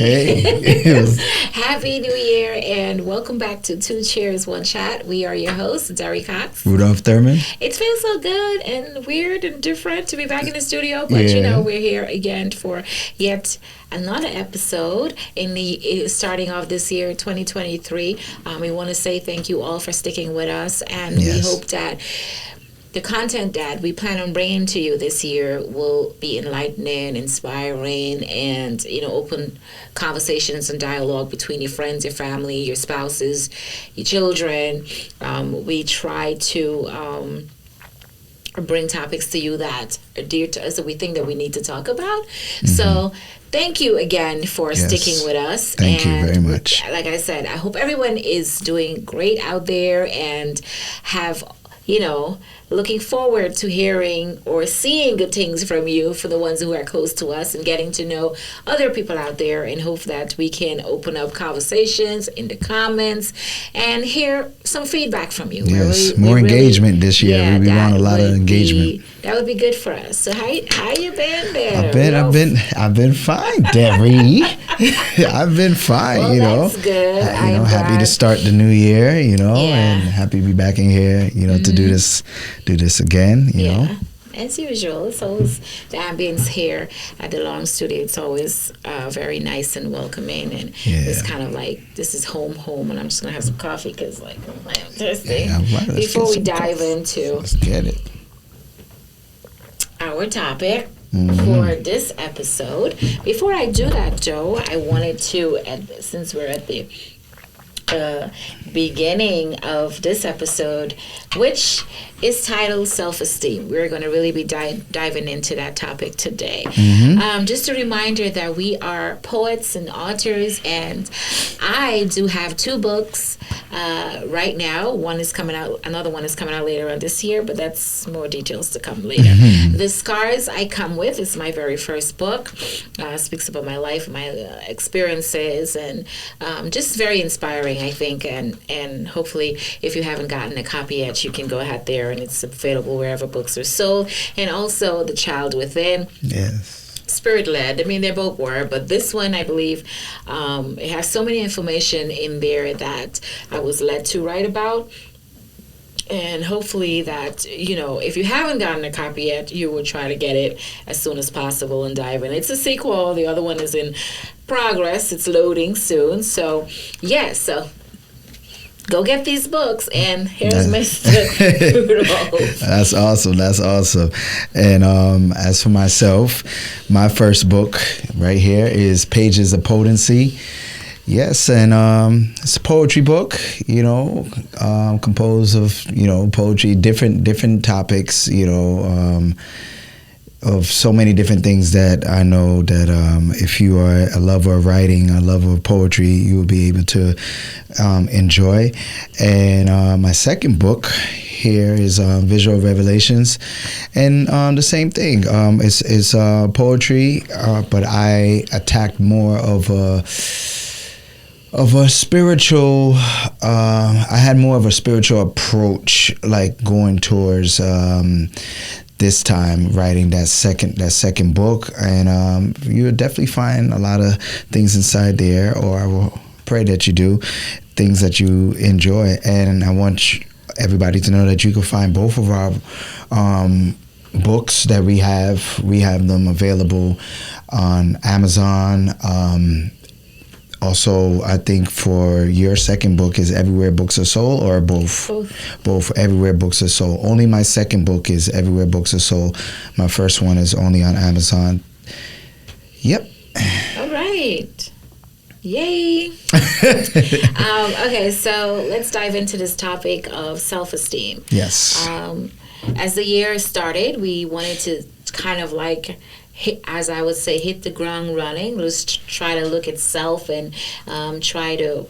Hey. Happy New Year and welcome back to Two Cheers, One Shot. We are your hosts, Derry Cox. Rudolph Thurman. It feels so good and weird and different to be back in the studio, but we're here again for yet another episode in the starting off this year, 2023. We want to say thank you all for sticking with us, and we hope that the content that we plan on bringing to you this year will be enlightening, inspiring, and open conversations and dialogue between your friends, your family, your spouses, your children. We try to bring topics to you that are dear to us that we think that we need to talk about. Mm-hmm. So thank you again for sticking with us. Thank you very much. Like I said, I hope everyone is doing great out there and have looking forward to hearing or seeing good things from you, for the ones who are close to us, and getting to know other people out there, and hope that we can open up conversations in the comments and hear some feedback from you. Yes, more engagement this year. Yeah, we want a lot of engagement. That would be good for us. So how you been there? I've been fine, Derry. I've been fine. Well, that's good. Happy to start the new year. And happy to be back in here. To do this again. You know. As usual, it's always the ambience here at the Long Studio. It's always very nice and welcoming, and it's kind of like this is home, and I'm just gonna have some coffee because I'm thirsty. Before we dive into, let's get it. Our topic for this episode. Before I do that, Joe, I wanted to, since we're at the beginning of this episode, which is titled Self-Esteem. We're going to really be diving into that topic today. Just a reminder that we are poets and authors, and I do have 2 books right now. One is coming out, another one is coming out later on this year, but that's more details to come later. The Scars I Come With is my very first book. Speaks about my life, my experiences, and just very inspiring, I think, and hopefully if you haven't gotten a copy yet, you can go ahead there, and it's available wherever books are sold. And also The Child Within. Yes. Spirit-led. I mean, they both were, but this one, I believe, it has so many information in there that I was led to write about. And hopefully that, if you haven't gotten a copy yet, you will try to get it as soon as possible and dive in. It's a sequel. The other one is in progress. It's loading soon. So, so go get these books, and here's Mr. Rudolph. That's awesome. And as for myself, my first book right here is Pages of Potency. Yes, and it's a poetry book, composed of, poetry, different topics, of so many different things that I know that if you are a lover of writing, a lover of poetry, you will be able to enjoy. And my second book here is Visual Revelations, and the same thing. It's poetry, but I attacked more of a spiritual, I had more of a spiritual approach, like going towards this time writing that second book, and you'll definitely find a lot of things inside there, or I will pray that you do, things that you enjoy. And I want everybody to know that you can find both of our books that we have. We have them available on Amazon. Also, I think for your second book is Everywhere Books Are Sold, or both? Both Everywhere Books Are Sold. Only my second book is Everywhere Books Are Sold. My first one is only on Amazon. Yep. All right. Yay. Okay, so let's dive into this topic of self-esteem. Yes. As the year started, we wanted to kind of as I would say, hit the ground running. Let's try to look at self and try to,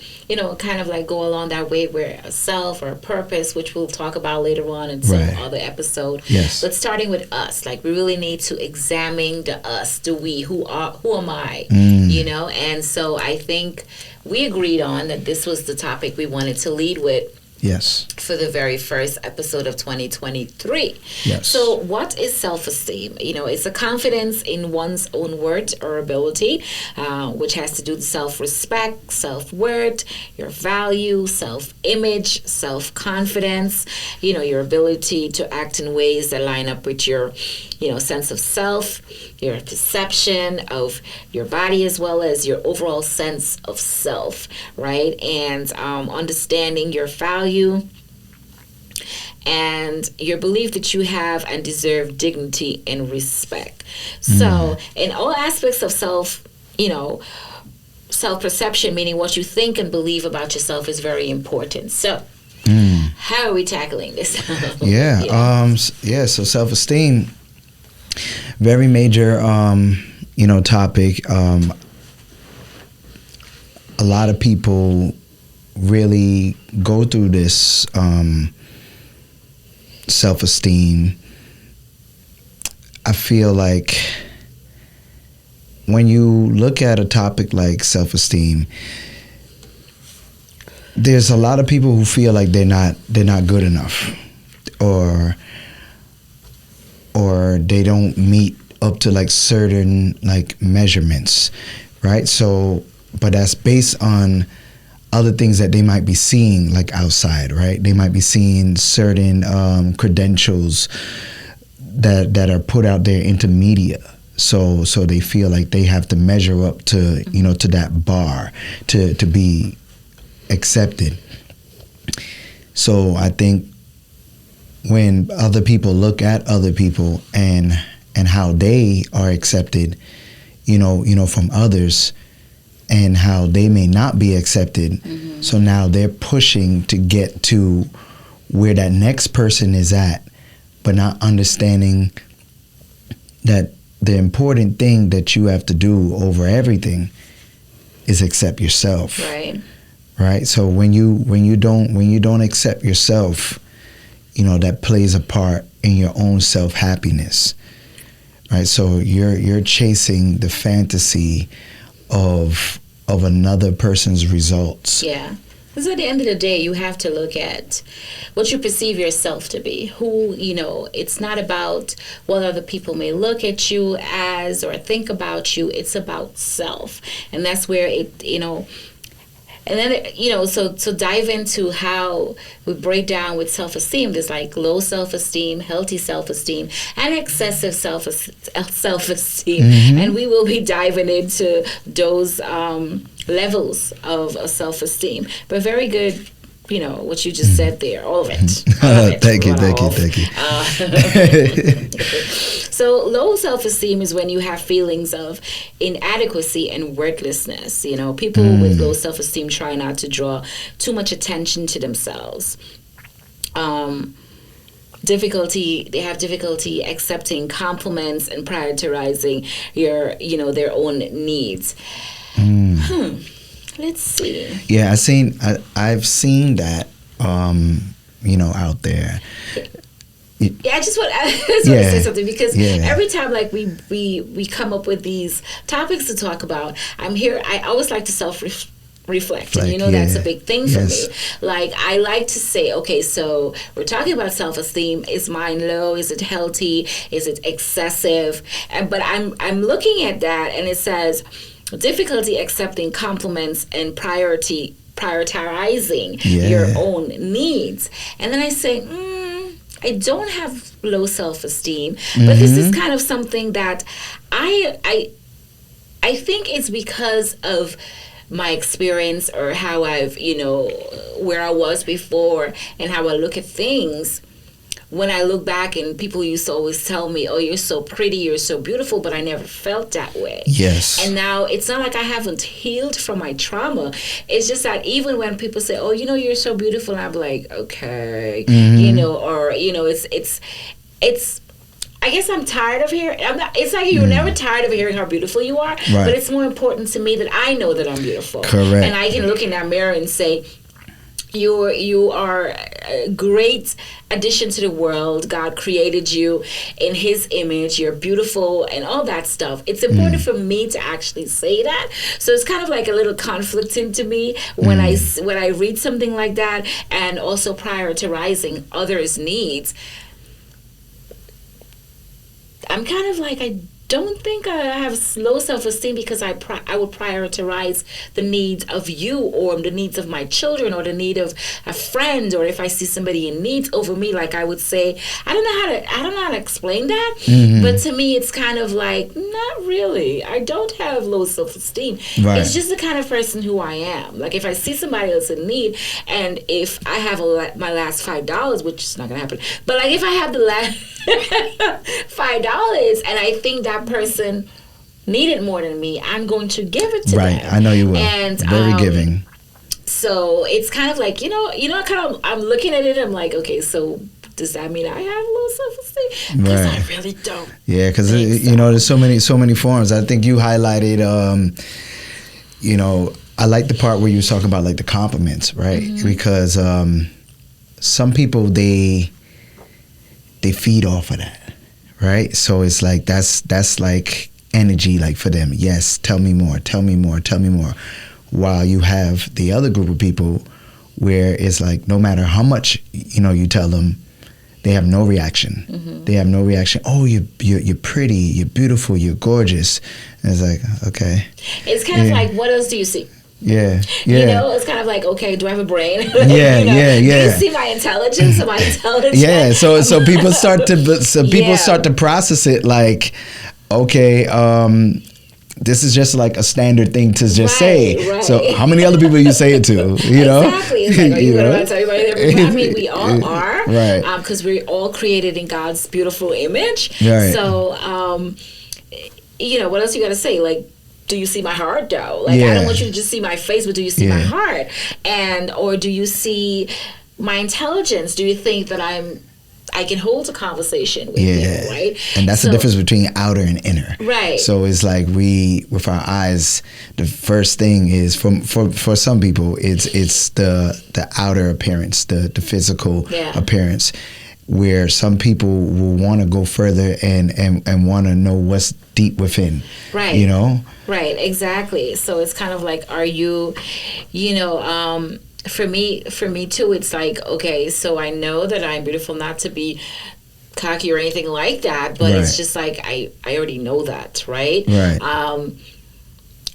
kind of like go along that way where a self or a purpose, which we'll talk about later on in some other episode. Yes. But starting with us, we really need to examine the us, the we, who am I, And so I think we agreed on that this was the topic we wanted to lead with. Yes. For the very first episode of 2023. Yes. So what is self-esteem? It's a confidence in one's own worth or ability, which has to do with self-respect, self-worth, your value, self-image, self-confidence, your ability to act in ways that line up with your, sense of self, your perception of your body, as well as your overall sense of self, right? And understanding your value and your belief that you have and deserve dignity and respect. So in all aspects of self-perception, meaning what you think and believe about yourself, is very important. So how are we tackling this? So self-esteem, very major topic. A lot of people really go through this self-esteem. I feel like when you look at a topic like self-esteem, there's a lot of people who feel like they're not good enough, or they don't meet up to like certain like measurements, right? So, but that's based on other things that they might be seeing like outside, right? They might be seeing certain credentials that are put out there into media. So they feel like they have to measure up to, to that bar to be accepted. So I think when other people look at other people and how they are accepted, from others, and how they may not be accepted. So now they're pushing to get to where that next person is at, but not understanding that the important thing that you have to do over everything is accept yourself. Right. So when you don't accept yourself, that plays a part in your own self-happiness. Right. So you're chasing the fantasy of another person's results. Yeah. Because at the end of the day, you have to look at what you perceive yourself to be. Who, it's not about what other people may look at you as or think about you. It's about self. And that's where and then, so dive into how we break down with self-esteem. There's like low self-esteem, healthy self-esteem, and excessive self-esteem. And we will be diving into those levels of self-esteem. But very good, what you just said there, all of it. Thank you. So low self-esteem is when you have feelings of inadequacy and worthlessness. People with low self-esteem try not to draw too much attention to themselves. They have difficulty accepting compliments and prioritizing their own needs. Let's see. Yeah, I've seen that out there. I just want to say something, because every time like we come up with these topics to talk about, I always like to self-reflect, and that's a big thing for me. Like, I like to say, okay, so we're talking about self-esteem. Is mine low? Is it healthy? Is it excessive? But I'm looking at that, and it says difficulty accepting compliments and prioritizing your own needs. And then I say, I don't have low self-esteem, but this is kind of something that I think it's because of my experience, or how I've, where I was before and how I look at things. When I look back, and people used to always tell me, oh, you're so pretty, you're so beautiful, but I never felt that way. Yes. And now it's not like I haven't healed from my trauma. It's just that even when people say, oh, you're so beautiful, I'm like, okay, it's I guess I'm tired of hearing. It's like you're never tired of hearing how beautiful you are, but it's more important to me that I know that I'm beautiful. Correct. And I can look in that mirror and say, You are a great addition to the world. God created you in His image. You're beautiful and all that stuff. It's important for me to actually say that. So it's kind of like a little conflicting to me when I read something like that, and also prioritizing others' needs. I'm kind of like, I don't think I have low self-esteem because I would prioritize the needs of you, or the needs of my children, or the need of a friend, or if I see somebody in need over me. Like, I would say, I don't know how to explain that, but to me it's kind of like, not really. I don't have low self-esteem. Right. It's just the kind of person who I am. Like, if I see somebody else in need, and if I have my last $5, which is not gonna happen, but like if I have the last $5 and I think that person needed more than me, I'm going to give it to them. Right, I know you will. And very giving. So it's kind of like, I'm looking at it, I'm like, okay, so does that mean I have low self-esteem? Because I really don't. Yeah, because there's so many forms. I think you highlighted, I like the part where you was talking about like the compliments, right? Because some people they feed off of that. Right, so it's like that's like energy, like for them. Yes, tell me more, tell me more, tell me more. While you have the other group of people where it's like no matter how much you tell them, they have no reaction. They have no reaction. Oh, you're pretty, you're beautiful, you're gorgeous. And it's like, okay. It's kind of like, what else do you see? Yeah. It's kind of like, okay, do I have a brain? Yeah. Do you see my intelligence? Am I intelligent? Yeah. So people start to process it like, okay, this is just like a standard thing to just say. Right. So how many other people you say it to? Exactly. It's like, are you going to tell everybody? I mean, we all are, right? Because we're all created in God's beautiful image. Right. So, what else you got to say? Like, do you see my heart though? Like, I don't want you to just see my face, but do you see my heart? Or do you see my intelligence? Do you think that I can hold a conversation with you, right? And that's the difference between outer and inner. Right. So it's like with our eyes, the first thing is for some people, it's the outer appearance, the physical appearance, where some people will want to go further and want to know what's deep within. Right. Right, exactly. So it's kind of like, are you, for me too, it's like, okay, so I know that I'm beautiful, not to be cocky or anything like that, but it's just like, I already know that, right? Right.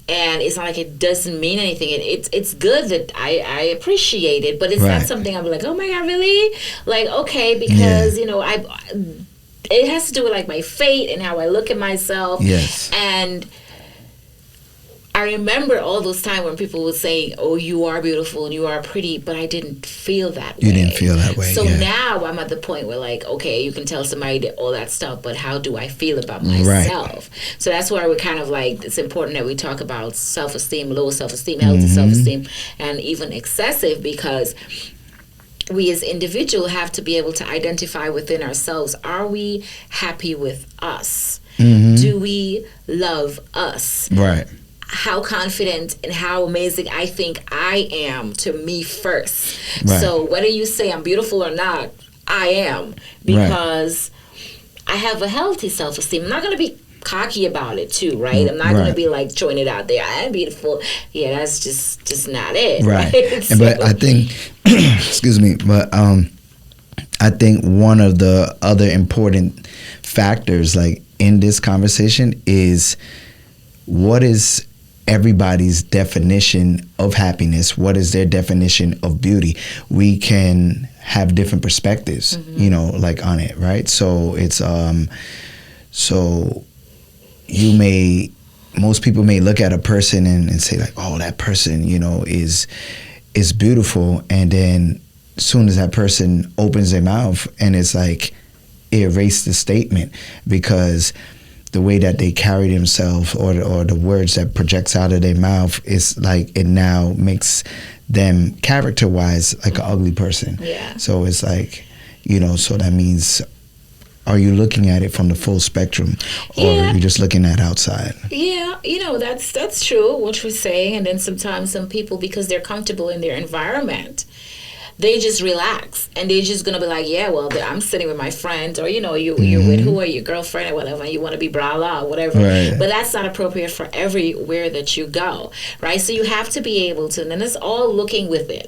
And it's not like it doesn't mean anything. It's good that I appreciate it, but it's not something I'm like, oh my God, really? Like, okay, because, it has to do with like my fate and how I look at myself. Yes. And I remember all those times when people would say, oh, you are beautiful and you are pretty, but I didn't feel that way. You didn't feel that way. So now I'm at the point where like, okay, you can tell somebody all that stuff, but how do I feel about myself? Right. So that's where we're kind of like, it's important that we talk about self-esteem, low self-esteem, healthy self-esteem, and even excessive, because we as individuals have to be able to identify within ourselves, are we happy with us? Do we love us? Right. How confident and how amazing I think I am to me first. Right. So whether you say I'm beautiful or not, I am, because I have a healthy self-esteem. I'm not going to be cocky about it too, right? I'm not going to be like throwing it out there, I am beautiful. Yeah, that's just not it. Right. So, but I think, excuse me, but I think one of the other important factors like in this conversation is, what is everybody's definition of happiness? What is their definition of beauty? We can have different perspectives, like on it, right? So it's most people may look at a person and say like, oh, that person, is beautiful, and then as soon as that person opens their mouth, and it's like erase the statement, because the way that they carry themselves or the words that projects out of their mouth is like, it now makes them character-wise like an ugly person. Yeah. So it's like, so that means, are you looking at it from the full spectrum, or are you just looking at outside? Yeah, that's true, what we say. And then sometimes some people, because they're comfortable in their environment, they just relax and they're just gonna be like, yeah, well, I'm sitting with my friend, or you're with who, or your girlfriend or whatever, and you want to be blah blah whatever. Right. But that's not appropriate for everywhere that you go, right? So you have to be able to, and then it's all looking within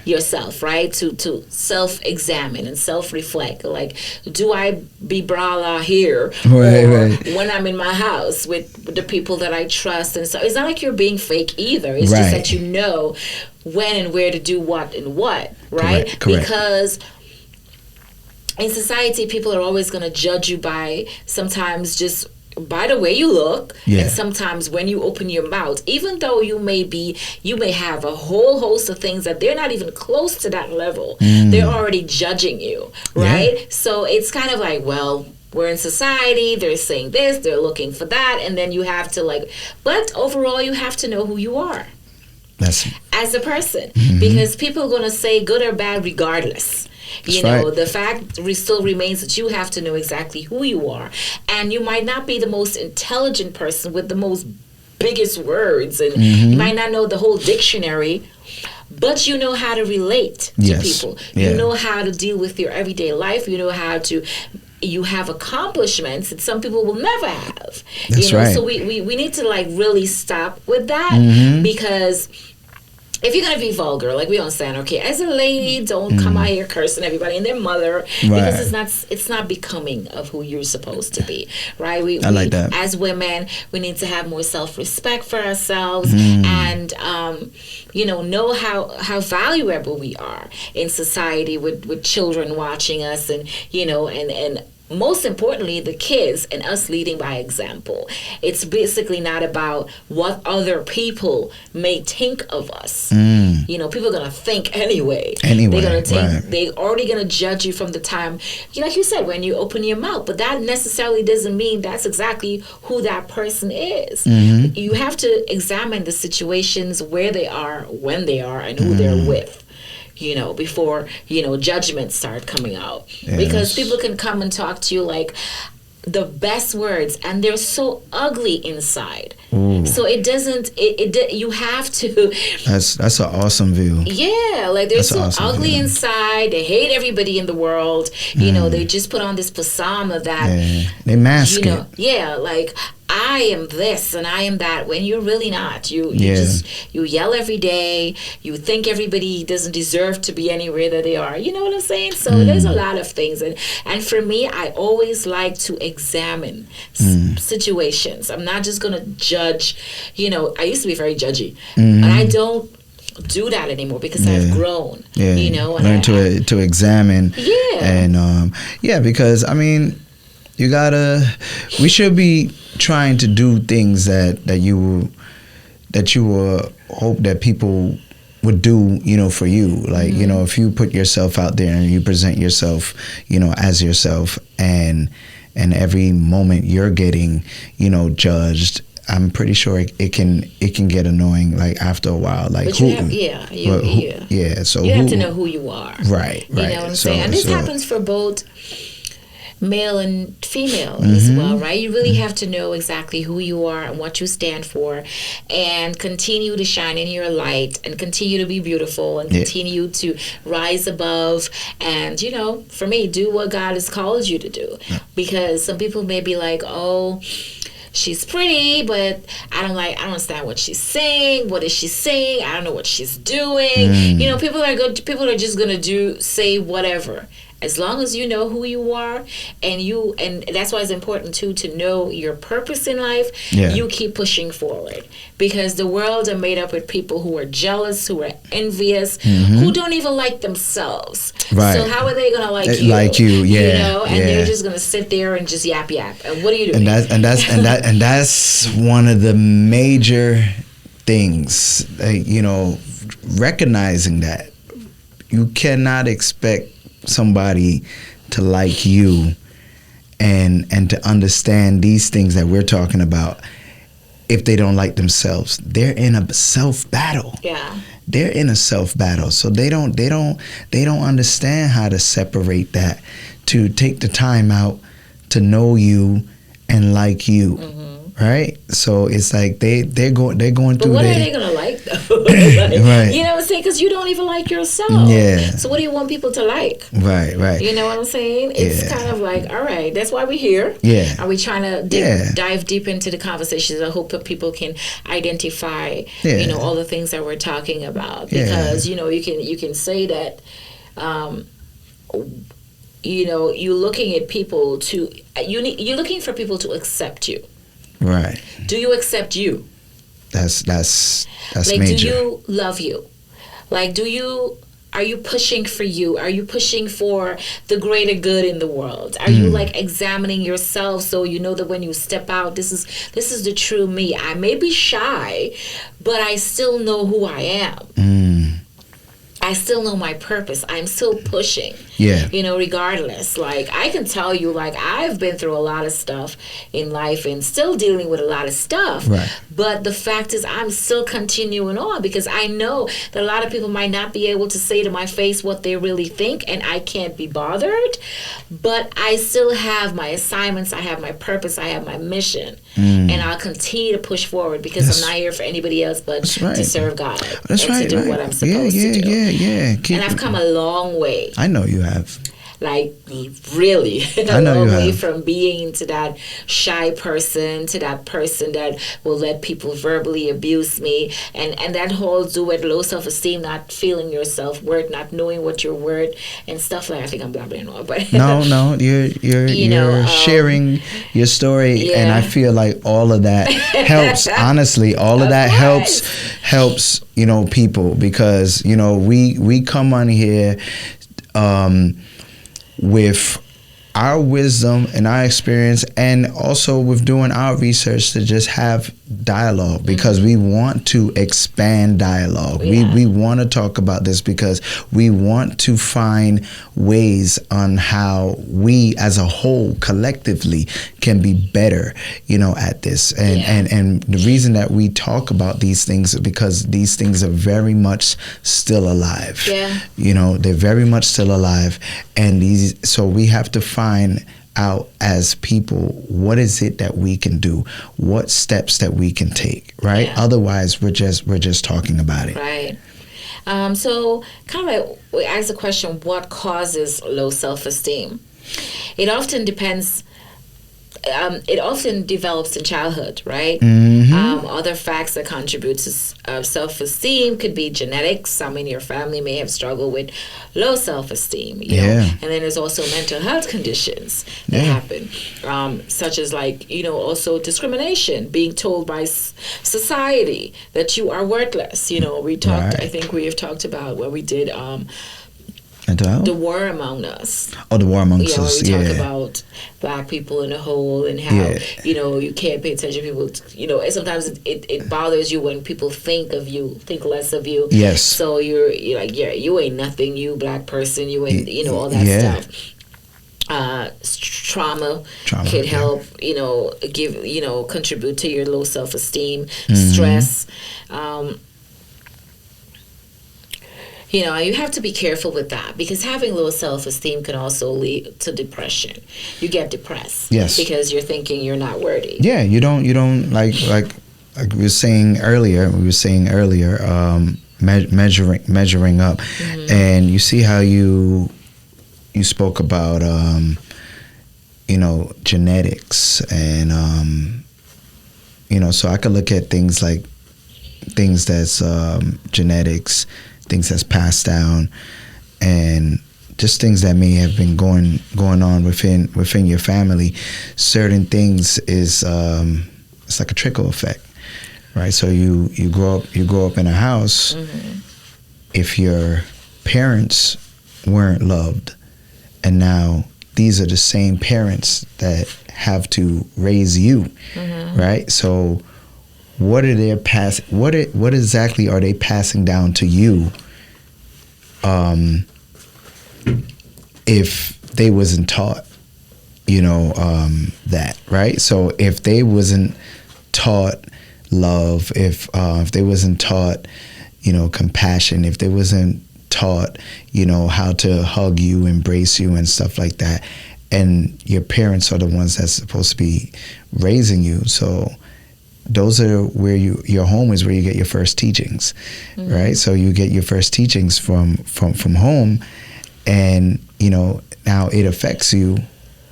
yourself, right? To self-examine and self-reflect. Like, do I be blah blah here, or when I'm in my house with the people that I trust? And so it's not like you're being fake either. It's just that you know when and where to do what and what, right? Correct. Because in society, people are always going to judge you by sometimes just by the way you look, and sometimes when you open your mouth, even though you may have a whole host of things that they're not even close to that level. They're already judging you, right? So it's kind of like, well, we're in society, they're saying this, they're looking for that, and then you have to but overall you have to know who you are. As a person, because people are going to say good or bad regardless. The fact still remains that you have to know exactly who you are. And you might not be the most intelligent person with the most biggest words, and you might not know the whole dictionary, but you know how to relate to people. You know how to deal with your everyday life. You know how to... You have accomplishments that some people will never have. That's right. So we need to really stop with that, because if you're going to be vulgar, like we don't stand, okay, as a lady, don't come out here cursing everybody and their mother, because it's not becoming of who you're supposed to be, right? I like that. As women, we need to have more self-respect for ourselves, and know how valuable we are in society with children watching us, and and most importantly, the kids, and us leading by example. It's basically not about what other people may think of us. People are going to think anyway. They're going to they're already going to judge you from the time, like you said, when you open your mouth. But that necessarily doesn't mean that's exactly who that person is. You have to examine the situations, where they are, when they are, and who they're with. Before, judgments start coming out. Yes. Because people can come and talk to you like the best words, and they're so ugly inside. So it doesn't, you have to. That's an awesome view. Yeah, like they're so awesome ugly inside. They hate everybody in the world. They just put on this persona that. They mask it. Yeah, like, I am this and I am that, when you're really not. You yell every day. You think everybody doesn't deserve to be anywhere that they are. You know what I'm saying? So there's a lot of things. And for me, I always like to examine situations. I'm not just going to judge. I used to be very judgy. And I don't do that anymore because I've grown. And learn to examine. And because we should be trying to do things that you will hope that people would do, for you. Like, if you put yourself out there and you present yourself, as yourself, and every moment you're getting, judged, I'm pretty sure it can get annoying, like, after a while. Like, but you have, so you have to know who you are. Right. You know what I'm saying? And this happens for both male and female as well, right? You really have to know exactly who you are and what you stand for, and continue to shine in your light, and continue to be beautiful, and continue to rise above, and for me, do what God has called you to do. Because some people may be like, oh, she's pretty, but I don't understand what she's saying. What is she saying? I don't know what she's doing. People are good. People are just gonna say whatever. As long as you know who you are, and that's why it's important too to know your purpose in life. You keep pushing forward, because the world are made up with people who are jealous, who are envious, who don't even like themselves. Right. So how are they gonna like you? Like you, they're just gonna sit there and just yap. And what are you doing? And that's one of the major things. Recognizing that you cannot expect somebody to like you and to understand these things that we're talking about if they don't like themselves. They're in a self battle. They're in a self battle. So they don't understand how to separate that, to take the time out to know you and like you. Right? So it's like they're going through. But what are they gonna like though? Right. You know what I'm saying? Because you don't even like yourself. Yeah. So what do you want people to like? Right. You know what I'm saying? It's kind of like, all right, that's why we're here. Yeah. Are we trying to dive deep into the conversations? I hope that people can identify, you know, all the things that we're talking about. Because, you know, you can say that, you know, you're looking at people you're looking for people to accept you. Right. Do you accept you? That's like, major. do you love you? Like, are you pushing for you? Are you pushing for the greater good in the world? Are you like examining yourself so you know that when you step out, this is the true me. I may be shy, but I still know who I am. I still know my purpose. I'm still pushing. Yeah. You know, regardless. Like, I can tell you, like, I've been through a lot of stuff in life and still dealing with a lot of stuff. Right. But the fact is, I'm still continuing on because I know that a lot of people might not be able to say to my face what they really think, and I can't be bothered. But I still have my assignments. I have my purpose. I have my mission. And I'll continue to push forward because I'm not here for anybody else but to serve God. That's and right. to do what I'm supposed to do. Yeah. And I've come a long way. I know you have. Like, really, I know long you way have. from being to that shy person to that person that will let people verbally abuse me, and that whole do with low self-esteem, not feeling your self-worth, not knowing what you're worth, and stuff like. I think I'm blabbering on, but no, you're sharing your story, and I feel like all of that helps. Honestly, all of that helps. You know, people, because you know we come on here. With our wisdom and our experience, and also with doing our research to just have dialogue, because we want to expand dialogue. We want to talk about this because we want to find ways on how we as a whole collectively can be better, you know, at this. And the reason that we talk about these things is because these things are very much still alive. You know, they're very much still alive, and so we have to find out as people, what is it that we can do, what steps that we can take, right? Otherwise we're just talking about it, right? So kind of like we ask the question, what causes low self-esteem? It often depends. It often develops in childhood, right? Other facts that contribute to self-esteem could be genetics. Some in your family may have struggled with low self-esteem, you know? And then there's also mental health conditions that happen, such as, like, you know, also discrimination, being told by society that you are worthless. You know, we talked. I think we have talked about what we did. The War Among Us. Oh, The War Amongst Us. We talk about black people in a whole and how, you know, you can't pay attention to people. You know, and sometimes it bothers you when people think less of you. Yes. So you're like, you ain't nothing, you black person, you ain't, you know, all that stuff. Trauma could help, you know, contribute to your low self-esteem, stress. You know, you have to be careful with that, because having low self-esteem can also lead to depression. You get depressed. Yes. Because you're thinking you're not worthy. Yeah, you don't like we were saying earlier, measuring up. And you see how you spoke about you know, genetics, and you know, so I could look at things that's genetics, things that's passed down, and just things that may have been going on within your family. Certain things is it's like a trickle effect, right? So you grow up in a house. If your parents weren't loved, and now these are the same parents that have to raise you, right? So what exactly are they passing down to you if they wasn't taught, you know, that, right? So if they wasn't taught love, if they wasn't taught, you know, compassion, if they wasn't taught, you know, how to hug you, embrace you, and stuff like that, and your parents are the ones that's supposed to be raising you, so those are where your home is where you get your first teachings, right? So you get your first teachings from home, and now it affects you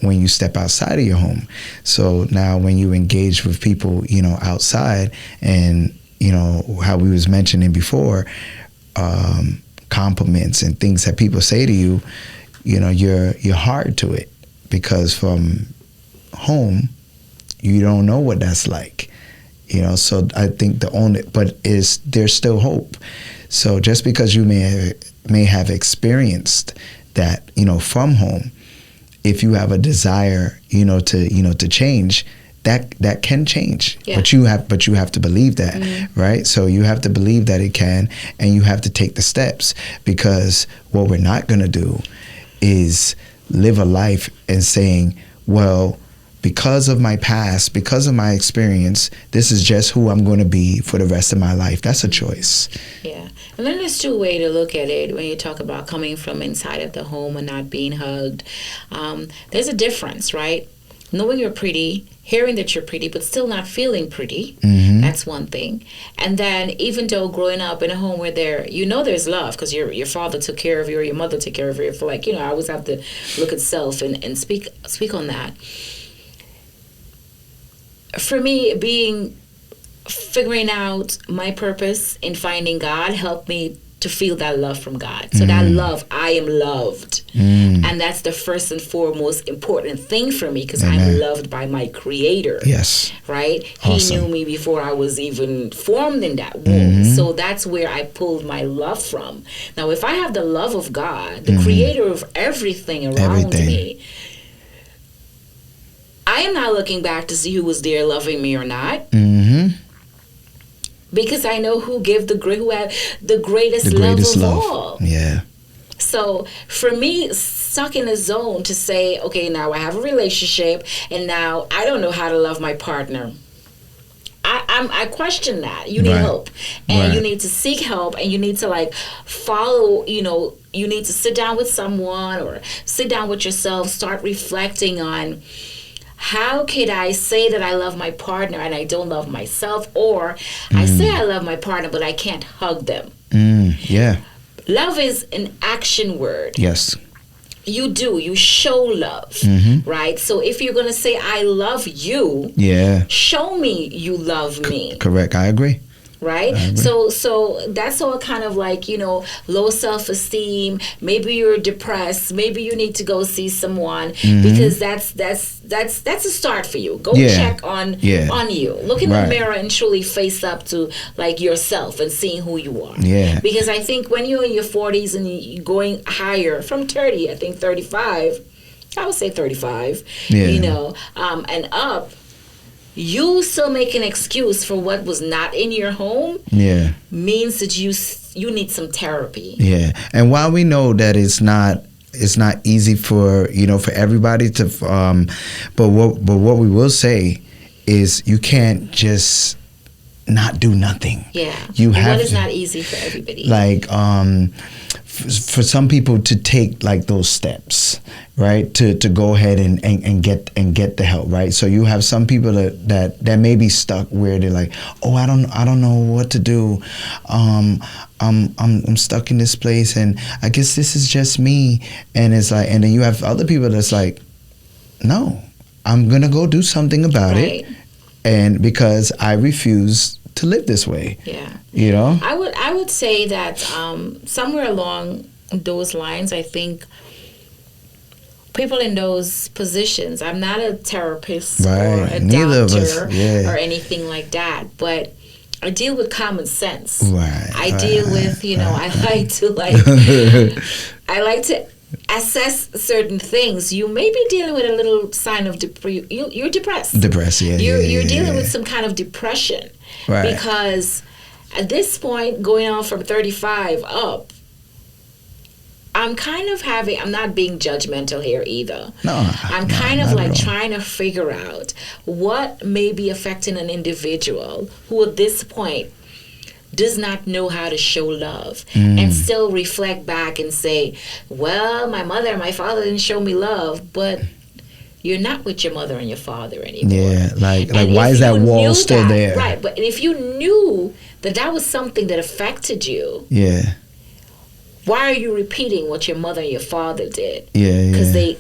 when you step outside of your home. So now when you engage with people, outside, and how we was mentioning before, compliments and things that people say to you, you're hard to it, because from home you don't know what that's like. So I think there's still hope. So just because you may have experienced that, from home, if you have a desire, to change, that can change. Yeah. But you have to believe that, right? So you have to believe that it can, and you have to take the steps, because what we're not going to do is live a life and saying, well, because of my past, because of my experience, this is just who I'm going to be for the rest of my life. That's a choice. Yeah. And then there's two ways to look at it when you talk about coming from inside of the home and not being hugged. There's a difference, right? Knowing you're pretty, hearing that you're pretty, but still not feeling pretty. That's one thing. And then even though growing up in a home where there's love, because your father took care of you or your mother took care of you, for I always have to look at self and speak on that. For me, figuring out my purpose in finding God helped me to feel that love from God. So that love, I am loved. And that's the first and foremost important thing for me, because I'm loved by my Creator. Yes. Right? Awesome. He knew me before I was even formed in that womb. So that's where I pulled my love from. Now, if I have the love of God, the Creator of everything around me, I am not looking back to see who was there loving me or not. Because I know who had the greatest love of all. Yeah. So for me, stuck in a zone to say, okay, now I have a relationship, and now I don't know how to love my partner. I question that. You need help, and you need to seek help, and you need to follow. You need to sit down with someone or sit down with yourself. Start reflecting on, how could I say that I love my partner and I don't love myself? Or I say I love my partner, but I can't hug them. Yeah. Love is an action word. Yes. You show love, right? So if you're going to say, I love you, show me you love me. Correct. I agree. Right? So that's all kind of low self-esteem. Maybe you're depressed. Maybe you need to go see someone, because that's a start for you. Go check on you. Look in the mirror and truly face up to yourself and seeing who you are. Yeah. Because I think when you're in your 40s and you're going higher from 30, I think 35, I would say 35, and up, you still make an excuse for what was not in your home, means that you need some therapy. Yeah. And while we know that it's not easy for everybody to but what we will say is, you can't just not do nothing. Yeah. What is not easy for everybody? For some people to take those steps, right, to go ahead and get the help, right? So you have some people that may be stuck where they're like, oh, I don't know what to do. I'm stuck in this place, and I guess this is just me. And it's and then you have other people that's like, no, I'm gonna go do something about it, and because I refuse to live this way. Yeah. I would say that somewhere along those lines, I think people in those positions, I'm not a therapist or a doctor or anything like that, but I deal with common sense. I deal with, I like to assess certain things. You may be dealing with a little sign of you're depressed. You're dealing with some kind of depression. Right. Because at this point, going on from 35 up, I'm not being judgmental here either. I'm kind of trying to figure out what may be affecting an individual who at this point does not know how to show love, and still reflect back and say, well, my mother and my father didn't show me love, but you're not with your mother and your father anymore. Yeah, like And why if is that you wall knew still that, there? Right, but if you knew that that was something that affected you, Yeah, why are you repeating what your mother and your father did? yeah, Because yeah.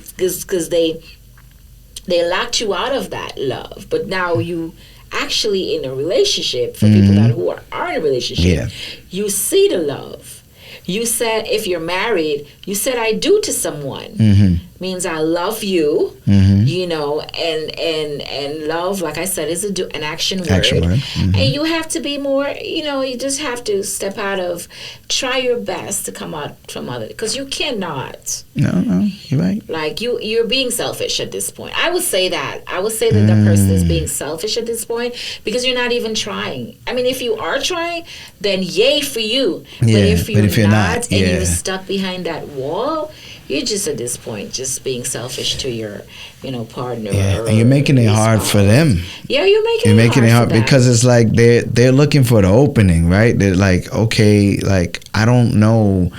they locked you out of that love, but now you actually in a relationship. For Mm-hmm. people that who are in a relationship, Yeah. you see the love. You said, if you're married, you said I do to someone. Mm-hmm. Means I love you, Mm-hmm. you know, and love, like I said, is an action word. Action word. Mm-hmm. And you have to be more, you know, you just have to step out of, try your best to come out from other, because you cannot. No, you're right. Like you're being selfish at this point. I would say that. I would say that the person is being selfish at this point because you're not even trying. I mean, if you are trying, then yay for you. Yeah, but if you're not, and yeah. you're stuck behind that wall, you're just at this point just being selfish to your, you know, partner. Yeah, and you're making it hard for them. Yeah, you're making it hard because it's like they're looking for the opening, right? They're like, okay, like I don't know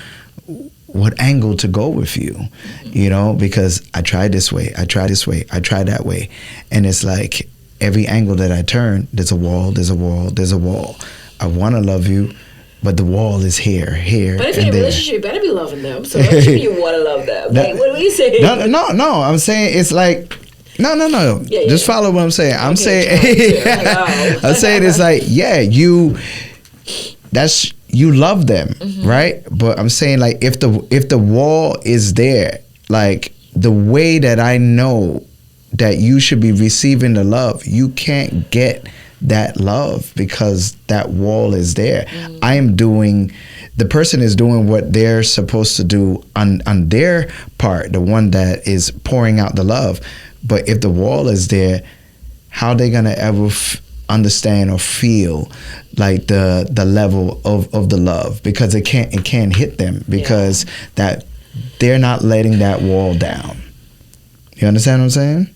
what angle to go with you, you know, because I tried this way, I tried this way, I tried that way, and it's like every angle that I turn, there's a wall, there's a wall, there's a wall. I want to love you, but the wall is here. But if you're in a there. relationship, you better be loving them. So don't you want to love them? Like, what are you saying? No. I'm saying it's like no. Yeah. Just follow what I'm saying. I'm saying like, oh. I'm saying it's like you love them, right? But I'm saying like if the wall is there, like the way that I know that you should be receiving the love, you can't get that love because that wall is there. The person is doing what they're supposed to do on their part, the one that is pouring out the love. But if the wall is there, how are they gonna ever understand or feel like the level of the love? Because it can't hit them because that they're not letting that wall down. You understand what I'm saying?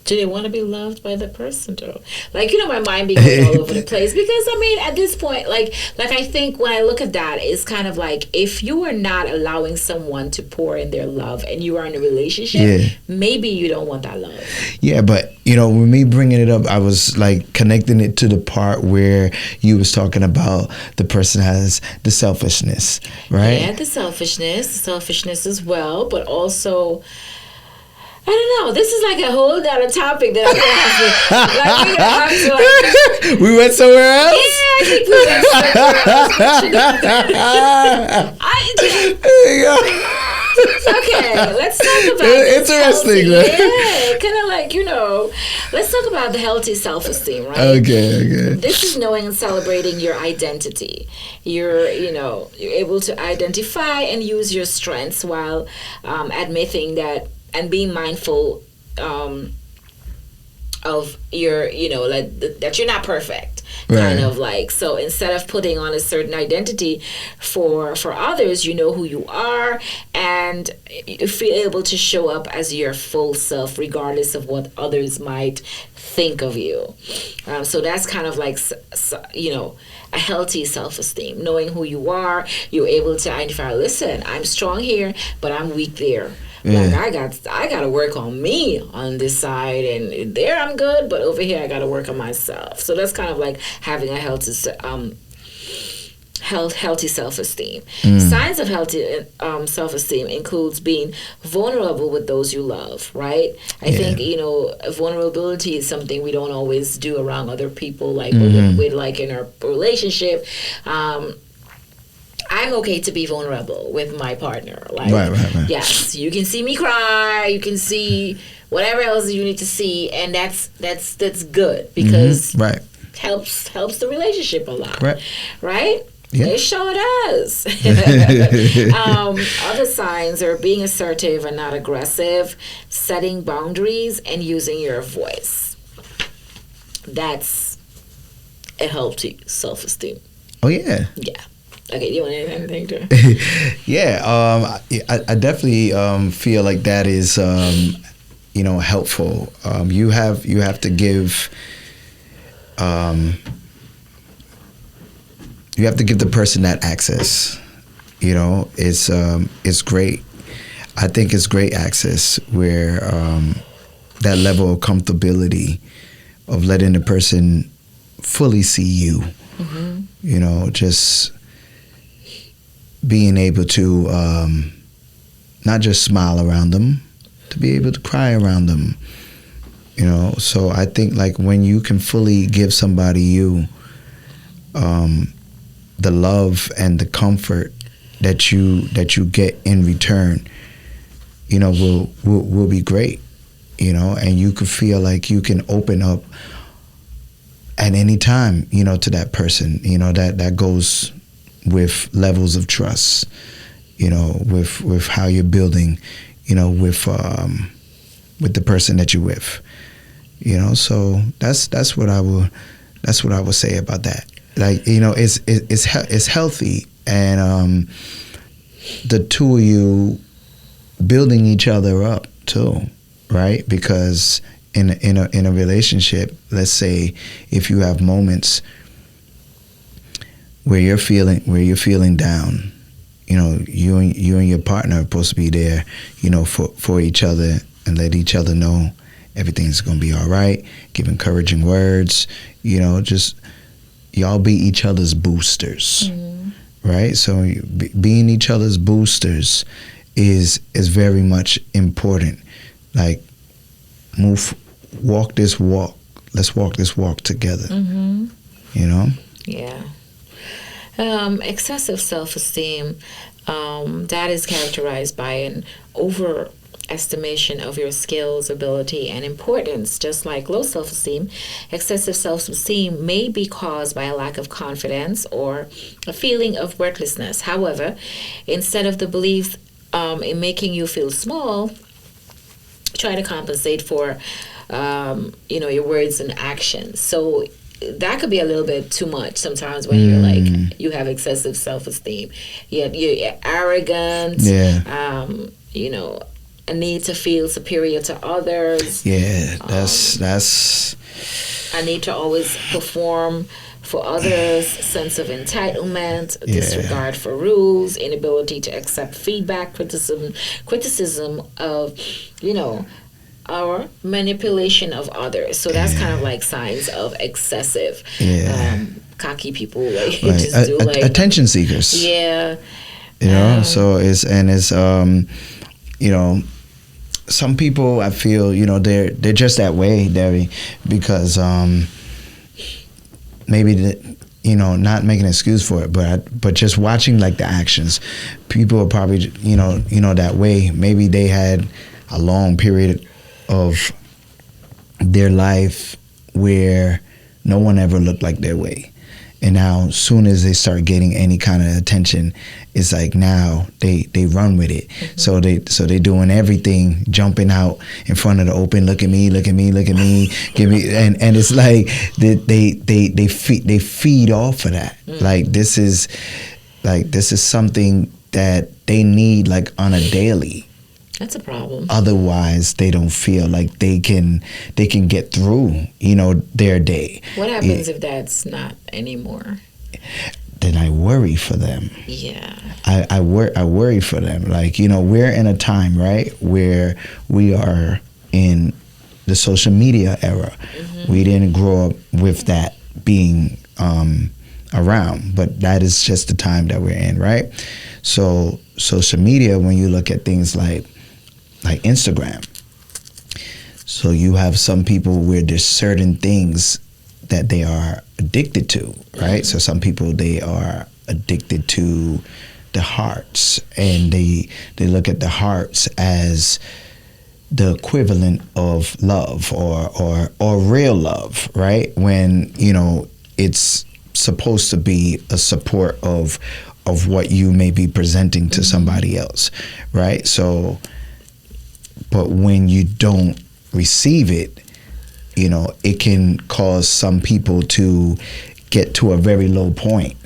Do they want to be loved by the person, though? Like, you know, my mind be going all over the place because, I mean, at this point, like I think when I look at that, it's kind of like if you are not allowing someone to pour in their love and you are in a relationship, maybe you don't want that love. Yeah, but, you know, with me bringing it up, I was like connecting it to the part where you was talking about the person has the selfishness, right? Yeah, the selfishness as well, but also, I don't know. This is like a whole other topic that I'm gonna have to. We went somewhere else. Yeah, I think we went somewhere else. There you go. Okay, let's talk about interesting. Yeah, kind of like, you know, let's talk about the healthy self-esteem, right? Okay. This is knowing and celebrating your identity. You're able to identify and use your strengths while admitting that. And being mindful of your, you know, like that you're not perfect, kind of like. So instead of putting on a certain identity for others, you know who you are, and you feel able to show up as your full self, regardless of what others might think of you. So that's kind of like, you know, a healthy self-esteem, knowing who you are. You're able to identify, listen, I'm strong here, but I'm weak there. Like I got to work on me on this side, and there I'm good, but over here I got to work on myself. So that's kind of like having a healthy self-esteem. Signs of healthy self-esteem includes being vulnerable with those you love, right? I think, you know, vulnerability is something we don't always do around other people, like with like in our relationship. I'm okay to be vulnerable with my partner. Like, right. Yes, you can see me cry. You can see whatever else you need to see, and that's good because helps the relationship a lot. Right? Yeah. It sure does. Other signs are being assertive and not aggressive, setting boundaries, and using your voice. That's a healthy self-esteem. Oh yeah. Yeah. Okay, do you want anything to? Yeah, I definitely feel like that is, you know, helpful. You have to give, you have to give the person that access. You know, it's great. I think it's great access where that level of comfortability of letting the person fully see you. Mm-hmm. You know, just being able to not just smile around them, to be able to cry around them. You know, so I think like when you can fully give somebody you, the love and the comfort that you get in return, you know, will be great. You know, and you can feel like you can open up at any time, you know, to that person. You know, that goes with levels of trust. You know, with how you're building, you know, with the person that you're with. You know, so that's what I would say about that. Like, you know, it's healthy, and the two of you building each other up too, right? Because in a relationship, let's say if you have moments where you're feeling down, you know, you and your partner are supposed to be there, you know, for each other and let each other know everything's gonna be all right. Give encouraging words, you know, just y'all be each other's boosters, right? So being each other's boosters is very much important. Like, walk this walk. Let's walk this walk together. Mm-hmm. You know? Yeah. Excessive self-esteem, that is characterized by an overestimation of your skills, ability, and importance. Just like low self-esteem, excessive self-esteem may be caused by a lack of confidence or a feeling of worthlessness. However, instead of the belief in making you feel small, try to compensate for you know, your words and actions. So that could be a little bit too much sometimes when you're like, you have excessive self-esteem. You're arrogant. Yeah. You know, a need to feel superior to others. Yeah, that's. I need to always perform for others. Sense of entitlement, disregard for rules, inability to accept feedback, criticism of, you know, our manipulation of others. So that's kind of like signs of excessive. Cocky people, like, who just do like attention seekers. Yeah. You know, so it's you know, some people, I feel, you know, they're just that way, Debbie, because maybe you know, not making an excuse for it, but just watching like the actions, people are probably, you know that way. Maybe they had a long period of their life where no one ever looked like their way. And now, as soon as they start getting any kind of attention, it's like now they run with it. Mm-hmm. So they doing everything, jumping out in front of the open. Look at me, give me, and it's like they feed off of that. Mm-hmm. Like this is something that they need like on a daily. That's a problem. Otherwise, they don't feel like they can get through, you know, their day. What happens if that's not anymore? Then I worry for them. Yeah. I worry for them. Like, you know, we're in a time, right, where we are in the social media era. Mm-hmm. We didn't grow up with that being around, but that is just the time that we're in, right? So social media, when you look at things like Instagram. So you have some people where there's certain things that they are addicted to, right? So some people, they are addicted to the hearts, and they look at the hearts as the equivalent of love or real love, right? When, you know, it's supposed to be a support of what you may be presenting to somebody else, right? So, but when you don't receive it, you know, it can cause some people to get to a very low point,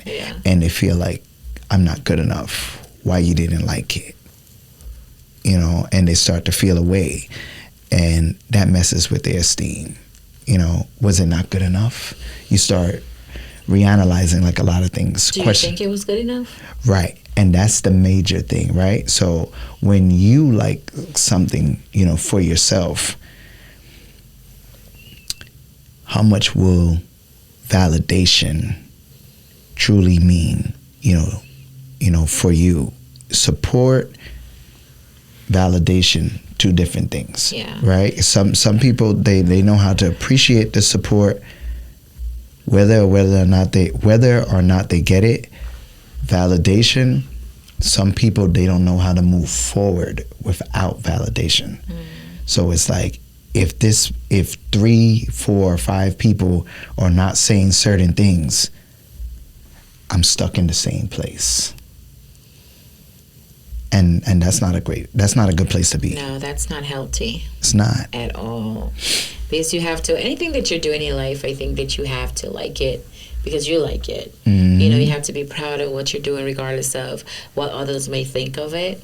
and they feel like, I'm not good enough. Why you didn't like it? You know, and they start to feel away, and that messes with their esteem. You know, was it not good enough? You start reanalyzing like a lot of things. Do you think it was good enough? Right. And that's the major thing, right? So when you like something, for yourself, how much will validation truly mean, for you? Support, validation, two different things. Yeah. Right? Some people they know how to appreciate the support, whether or not they get it. Validation, some people they don't know how to move forward without validation. So it's like if 3, 4, 5 people are not saying certain things, I'm stuck in the same place. And that's not a good place to be. No, that's not healthy. It's not. At all. Because you have to, anything that you're doing in life, I think that you have to like it because you like it. Mm-hmm. You have to be proud of what you're doing regardless of what others may think of it.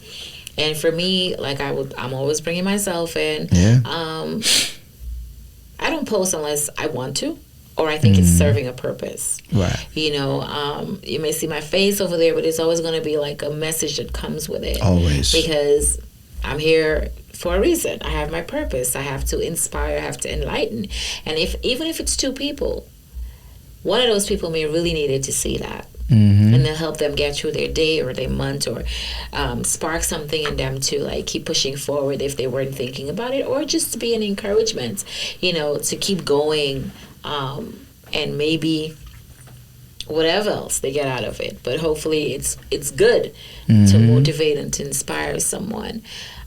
And for me, like I'm always bringing myself in. Yeah. I don't post unless I want to or I think it's serving a purpose. Right. You may see my face over there, but it's always going to be like a message that comes with it. Always. Because I'm here for a reason. I have my purpose. I have to inspire. I have to enlighten. And even if it's 2 people, one of those people may really needed to see that. Mm-hmm. And they'll help them get through their day or their month or spark something in them to like keep pushing forward if they weren't thinking about it, or just to be an encouragement, to keep going, and maybe whatever else they get out of it. But hopefully it's good to motivate and to inspire someone.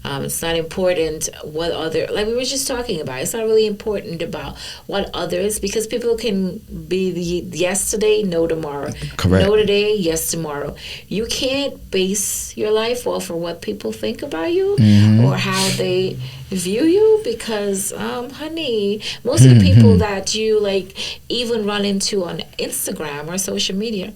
It's not important what other, like we were just talking about, it's not really important about what others, because people can be the yes today, no tomorrow. Correct. No today, yes tomorrow. You can't base your life off of what people think about you or how they view you, because honey, most of the people that you like even run into on Instagram or social media,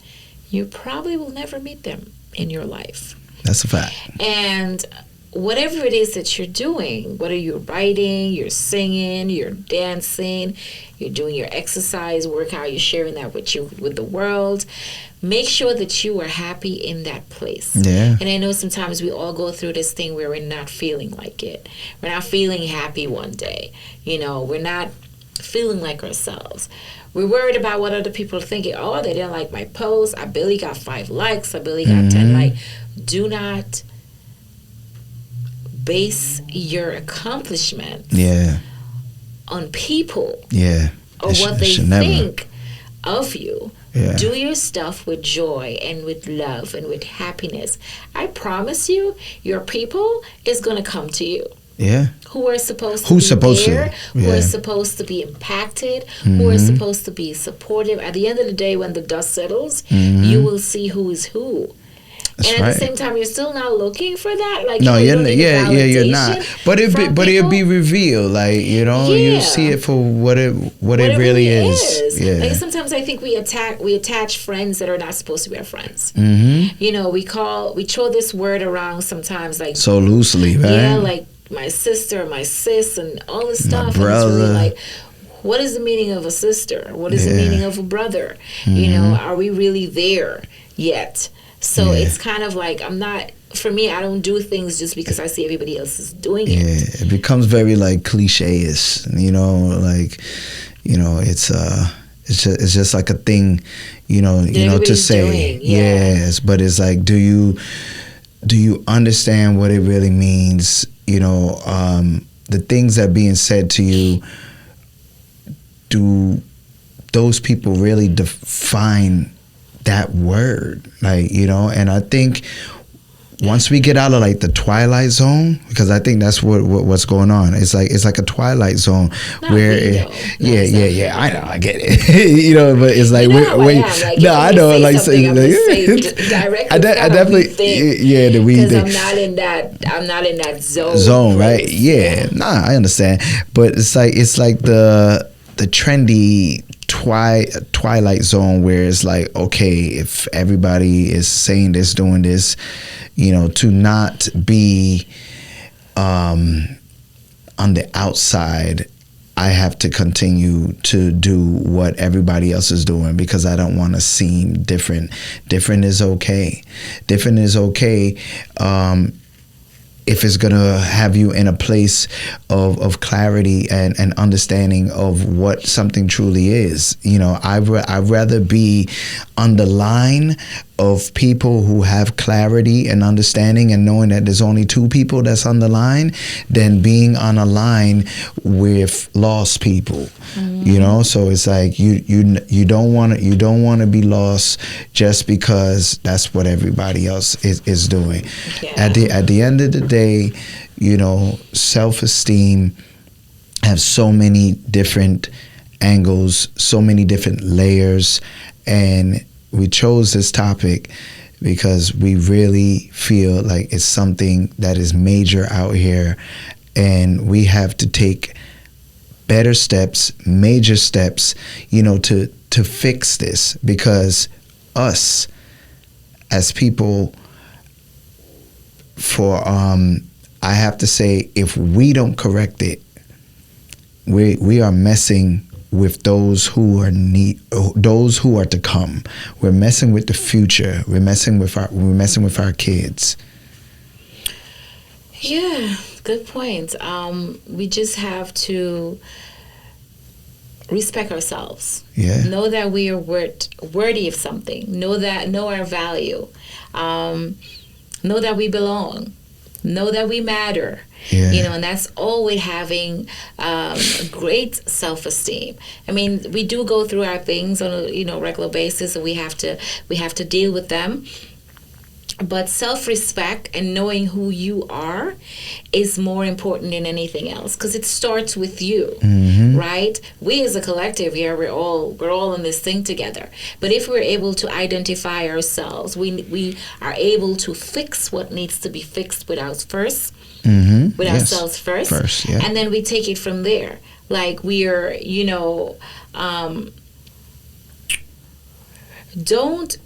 you probably will never meet them in your life. That's a fact. And whatever it is that you're doing, whether you're writing, you're singing, you're dancing, you're doing your exercise workout, you're sharing that with the world, make sure that you are happy in that place. Yeah. And I know sometimes we all go through this thing where we're not feeling like it. We're not feeling happy one day. We're not feeling like ourselves. We're worried about what other people are thinking. Oh, they didn't like my post. I barely got 5 likes. I barely got 10 likes. Do not base your accomplishment on people or what they think of you. Do your stuff with joy and with love and with happiness. I promise you, your people is going to come to you. Who are supposed to be there, who are supposed to be impacted, who are supposed to be supportive. At the end of the day, when the dust settles, you will see who is who. That's and at right. the same time, you're still not looking for that. Like, no, you're you're not. But it'll be revealed. Like, you see it for what it really is. Yeah. Like sometimes I think we attach friends that are not supposed to be our friends. We throw this word around sometimes, like so loosely, right? Yeah, like my sister, my sis, and all this stuff. My brother. And it's really like, what is the meaning of a sister? What is the meaning of a brother? Are we really there yet? So it's kind of like for me, I don't do things just because I see everybody else is doing it. Yeah, it becomes very like cliche-ish, it's just like a thing, to say. Doing, yes, but it's like, do you understand what it really means? The things that are being said to you, do those people really define that word? And I think once we get out of like the twilight zone, because I think that's what's going on. It's like a twilight zone where I know, I get it. But it's like I know, like I definitely the weed thing. I'm not in that zone, right? Yeah, I understand, but it's like the trendy twilight zone where it's like, okay, if everybody is saying this, doing this, to not be on the outside I have to continue to do what everybody else is doing because I don't want to seem different. Different is okay. Different is okay. If it's going to have you in a place of clarity and understanding of what something truly is. You know, I'd rather be on the line of people who have clarity and understanding and knowing that there's only two people that's on the line than being on a line with lost people. You know, so it's like you don't want to be lost just because that's what everybody else is doing. Yeah. At the end of the day, you know, self-esteem has so many different angles, so many different layers, and we chose this topic because we really feel like it's something that is major out here, and we have to take better steps, major steps, you know, to fix this, because us as people, I have to say, if we don't correct it, we are messing with those who are to come. We're messing with the future. We're messing with our kids. Yeah, good point. We just have to respect ourselves. Yeah. Know that we are worthy of something. Know our value. Know that we belong. Know that we matter. Yeah. You know, and that's all with having great self-esteem. I mean, we do go through our things on a regular basis, and we have to deal with them. But self-respect and knowing who you are is more important than anything else, because it starts with you, right? We as a collective here, we're all in this thing together. But if we're able to identify ourselves, we are able to fix what needs to be fixed with ourselves first, yeah. And then we take it from there. Like we're, don't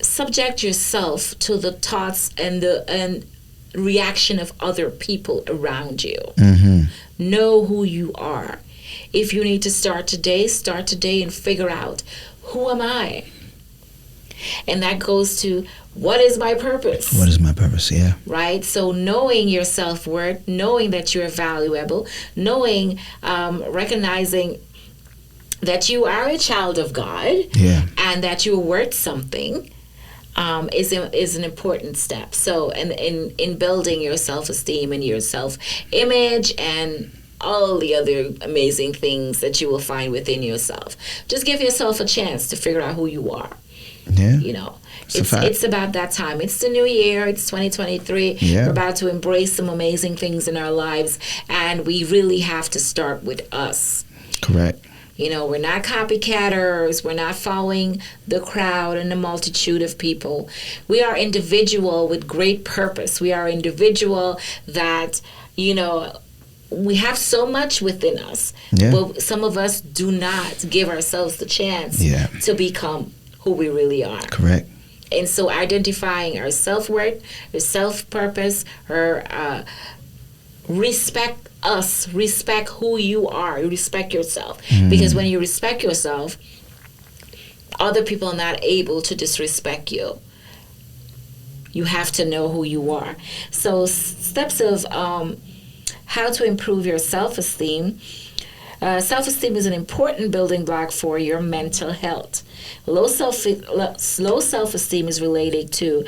subject yourself to the thoughts and reaction of other people around you. Know who you are. If you need to start today and figure out, who am I? And that goes to, what is my purpose? What is my purpose? Yeah. Right? So knowing your self-worth, knowing that you're valuable, knowing, recognizing that you are a child of God, yeah, and that you're worth something, is an important step. So, and in building your self-esteem and your self-image and all the other amazing things that you will find within yourself, just give yourself a chance to figure out who you are. Yeah. You know, it's about that time. It's the new year. It's 2023. Yeah. We're about to embrace some amazing things in our lives, and we really have to start with us. Correct. You know, we're not copycatters. We're not following the crowd and the multitude of people. We are individual with great purpose. We are individual that, we have so much within us. Yeah. But some of us do not give ourselves the chance to become who we really are. Correct. And so identifying our self-worth, our self-purpose, our respect who you are, you respect yourself. Because when you respect yourself, other people are not able to disrespect you. You have to know who you are. So steps of how to improve your self-esteem. Self-esteem is an important building block for your mental health. Low self-esteem is related to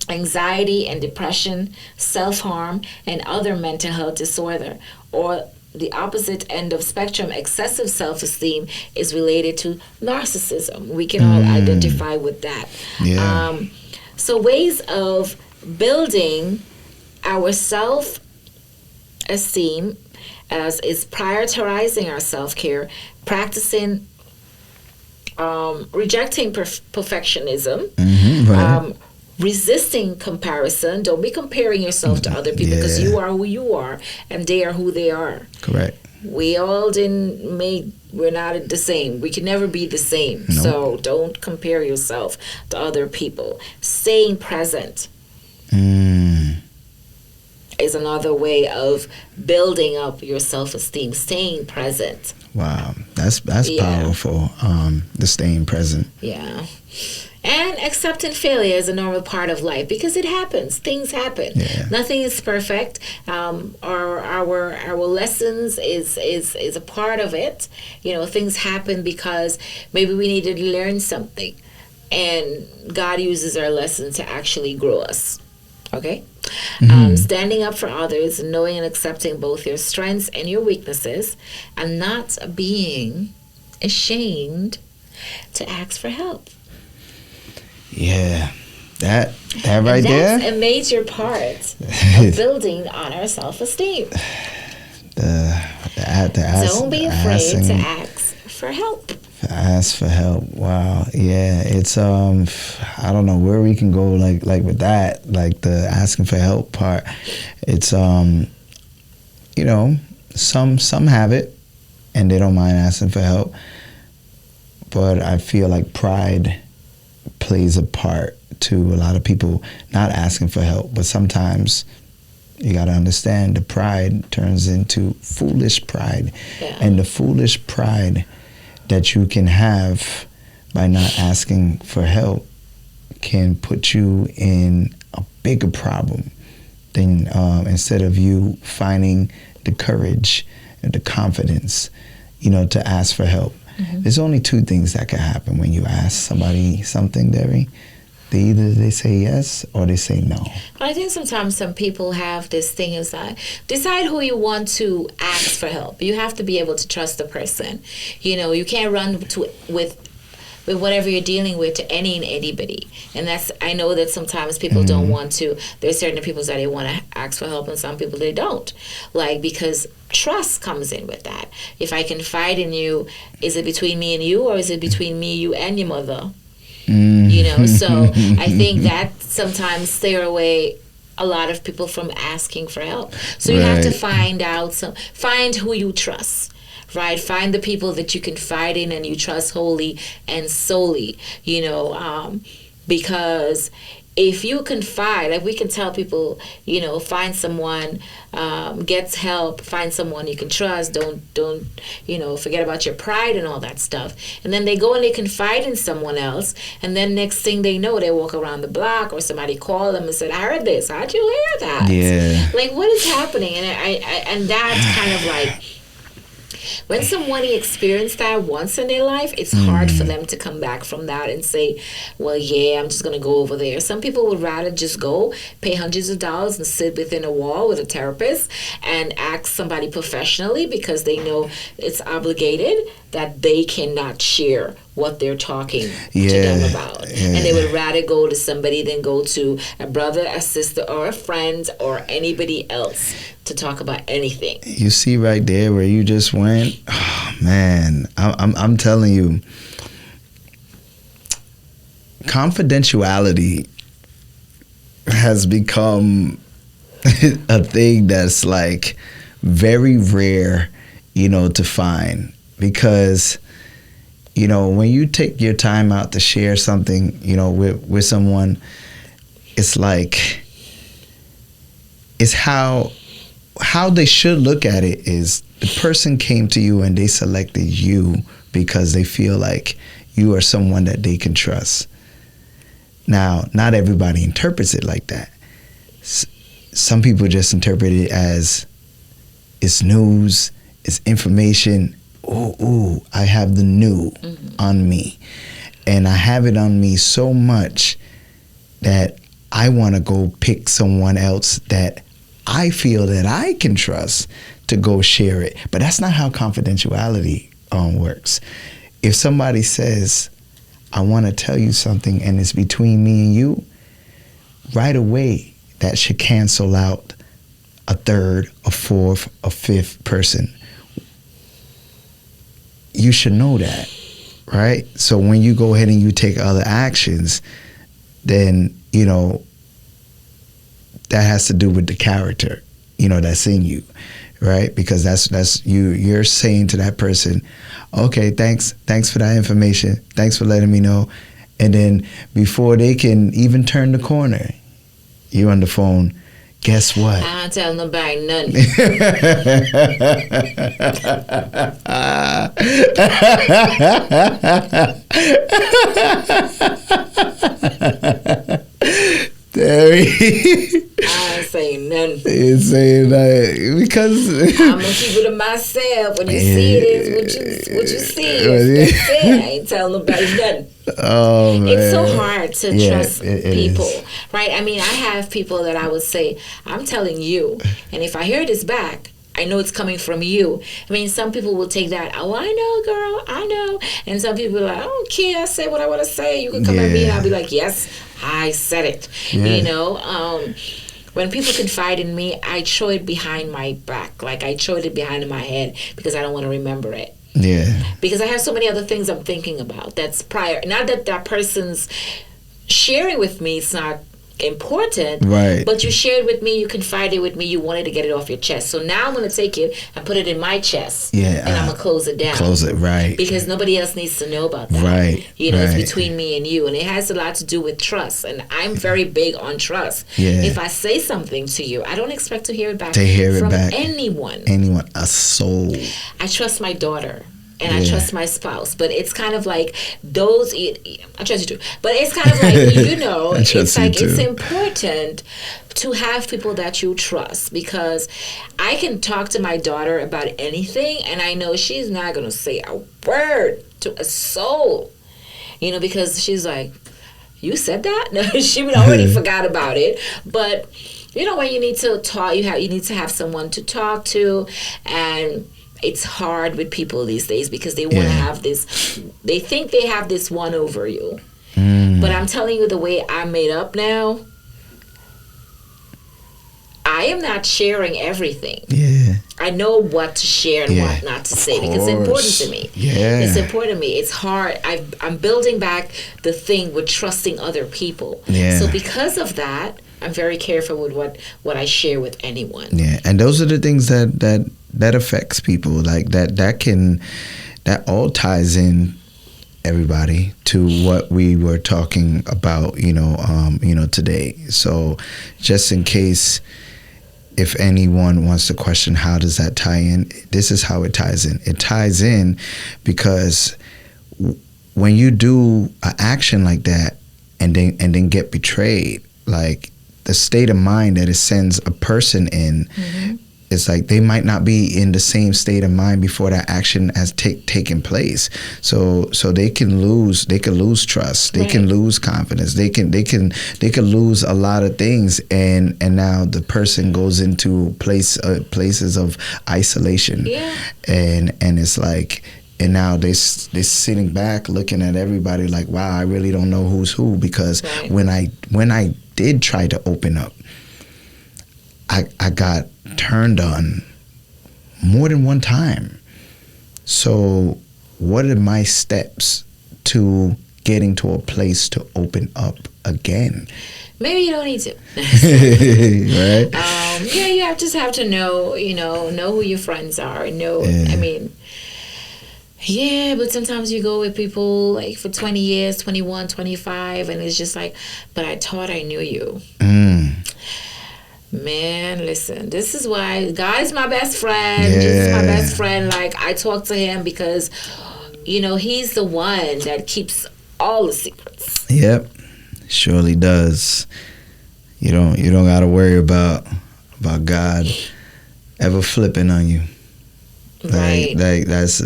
anxiety and depression, self-harm, and other mental health disorder. Or the opposite end of spectrum, excessive self-esteem, is related to narcissism. We can all identify with that. Yeah. So ways of building our self-esteem is prioritizing our self-care, practicing rejecting perfectionism, right. Resisting comparison. Don't be comparing yourself to other people, because you are who you are and they are who they are. Correct. We all we're not the same. We can never be the same. Nope. So don't compare yourself to other people. Staying present. is another way of building up your self-esteem, staying present. Wow, that's powerful. The staying present. Yeah. And accepting failure is a normal part of life because it happens. Things happen. Yeah. Nothing is perfect. Our lessons is a part of it. Things happen because maybe we need to learn something, and God uses our lessons to actually grow us. Okay? Standing up for others, knowing and accepting both your strengths and your weaknesses, and not being ashamed to ask for help. Yeah, that right there. That's a major part of building on our self-esteem. Don't be afraid to ask for help. Ask for help. Wow. Yeah. It's I don't know where we can go like with that, like the asking for help part. It's some have it and they don't mind asking for help, but I feel like pride plays a part to a lot of people not asking for help. But sometimes you got to understand the pride turns into foolish pride. Yeah. And the foolish pride that you can have by not asking for help can put you in a bigger problem than instead of you finding the courage and the confidence, to ask for help. There's only two things that can happen when you ask somebody something, Debbie. They say yes or they say no. I think sometimes some people have this thing is that decide who you want to ask for help. You have to be able to trust the person. You can't run with whatever you're dealing with to anybody. And I know that sometimes people don't want to. There's certain people that they want to ask for help and some people they don't. Because trust comes in with that. If I confide in you, is it between me and you or is it between me, you, and your mother? So I think that sometimes steer away a lot of people from asking for help. So you have to find who you trust. Right, find the people that you confide in and you trust wholly and solely. Because if you confide, like we can tell people, find someone, gets help, find someone you can trust. Don't forget about your pride and all that stuff. And then they go and they confide in someone else, and then next thing they know, they walk around the block or somebody called them and said, "I heard this. How'd you hear that?" Yeah. Like, what is happening? And that's kind of like. When somebody experienced that once in their life, it's hard for them to come back from that and say, well, yeah, I'm just going to go over there. Some people would rather just go, pay hundreds of dollars and sit within a wall with a therapist and ask somebody professionally because they know it's obligated that they cannot share what they're talking to them about. And they would rather go to somebody than go to a brother, a sister, or a friend, or anybody else to talk about anything. You see right there where you just went, oh, man, I'm telling you, confidentiality has become a thing that's like very rare, to find. Because, when you take your time out to share something, with someone, it's like, it's how they should look at it is the person came to you and they selected you because they feel like you are someone that they can trust. Now, not everybody interprets it like that. Some people just interpret it as it's news, it's information. Ooh, I have the new on me. And I have it on me so much that I want to go pick someone else that I feel that I can trust to go share it. But that's not how confidentiality works. If somebody says, I want to tell you something and it's between me and you, right away, that should cancel out a third, a fourth, a fifth person. You should know that, right? So when you go ahead and you take other actions, then, that has to do with the character, that's in you, right? Because that's you're saying to that person, okay, thanks for that information. Thanks for letting me know. And then before they can even turn the corner, you're on the phone, Guess what? I don't tell nobody nothing. I ain't saying nothing. It's saying that because I'm gonna keep it to myself. When you see it is what you see. That's it. I ain't telling nobody nothing. Oh man, it's so hard to trust people, is. right? I mean, I have people that I would say, I'm telling you, and if I hear this back, I know it's coming from you. I mean, some people will take that, oh, I know, girl, I know. And some people are like, I don't care, I say what I want to say. You can come at me and I'll be like, yes, I said it. Yeah. You know, when people confide in me, I throw it behind my back. Like, I throw it behind my head because I don't want to remember it. Yeah. Because I have so many other things I'm thinking about that's prior. Not that that person's sharing with me, it's not important, right? But you shared with me, you confided with me, you wanted to get it off your chest. So now I'm going to take it and put it in my chest, and I'm going to close it down. Close it, right? Because nobody else needs to know about that, right? You know, right. It's between me and you, and it has a lot to do with trust. And I'm very big on trust. Yeah. If I say something to you, I don't expect to hear it back. From anyone. A soul. I trust my daughter. And I trust my spouse, but it's kind of like those. I trust you too, but it's kind of like it's like it's important to have people that you trust, because I can talk to my daughter about anything, and I know she's not gonna say a word to a soul, because she's like, "You said that?" No, she would already forgot about it, but when you need to talk, you need to have someone to talk to, and it's hard with people these days because they want to have this, they think they have this one over you. But I'm telling you, the way I'm made up now, I am not sharing everything. Yeah. I know what to share and what not to say because it's important to me. Yeah. It's important to me. It's hard. I'm building back the thing with trusting other people. Yeah. So because of that, I'm very careful with what I share with anyone. Yeah. And those are the things that affects people, like that all ties in, everybody, to what we were talking about today. So just in case if anyone wants to question how does that tie in, this is how it ties in. It ties in because when you do an action like that and then get betrayed, like the state of mind that it sends a person in, it's like they might not be in the same state of mind before that action has taken place. So they can lose trust. They can lose confidence. They can lose a lot of things. And now the person goes into places of isolation. Yeah. And it's like, and now they're sitting back looking at everybody like, wow, I really don't know who's who, because when I did try to open up, I got turned on more than one time. So what are my steps to getting to a place to open up again? Maybe you don't need to. Right? You just have to know who your friends are. I mean, but sometimes you go with people like for 20 years, 21, 25, and it's just like, but I thought I knew you. Man, listen, this is why God is my best friend. Yeah. Jesus is my best friend. Like, I talk to him because, he's the one that keeps all the secrets. Yep, surely does. You don't got to worry about God ever flipping on you. Right. Like that's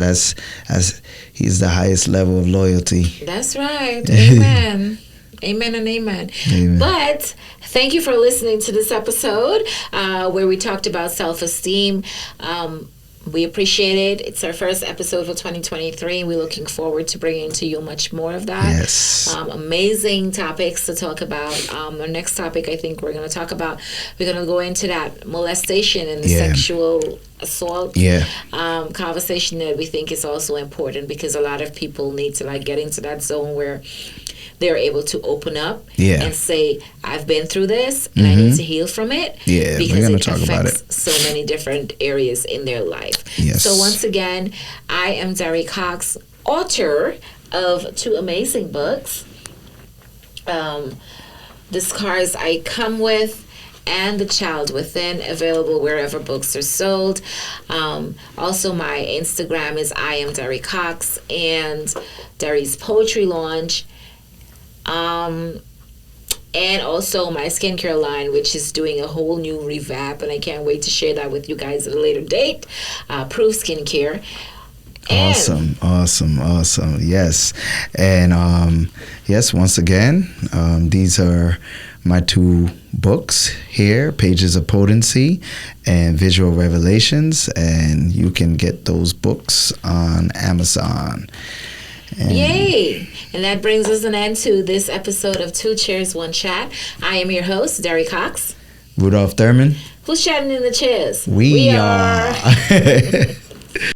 he's the highest level of loyalty. That's right. Amen. Amen and amen. But thank you for listening to this episode where we talked about self-esteem. We appreciate it. It's our first episode for 2023. We're looking forward to bringing to you much more of that. Yes. Amazing topics to talk about. Our next topic, I think we're going to go into that molestation and the sexual assault conversation that we think is also important, because a lot of people need to get into that zone where they're able to open up and say, I've been through this and I need to heal from it. Yeah, because we're going it to talk about it. So many different areas in their life. Yes. So once again, I am Dari Cox, author of 2 amazing books, The Scars I Come With and The Child Within, available wherever books are sold. Also, my Instagram is I am Derry Cox, and Derry's Poetry Launch. And also my skincare line, which is doing a whole new revamp, and I can't wait to share that with you guys at a later date. Proof Skincare. And awesome. Yes. And yes, once again, these are my 2 books here, Pages of Potency and Visual Revelations, and you can get those books on Amazon. Yay! And that brings us an end to this episode of 2 Chairs, 1 Chat. I am your host, Derry Cox. Rudolph Thurman. Who's chatting in the chairs? We are.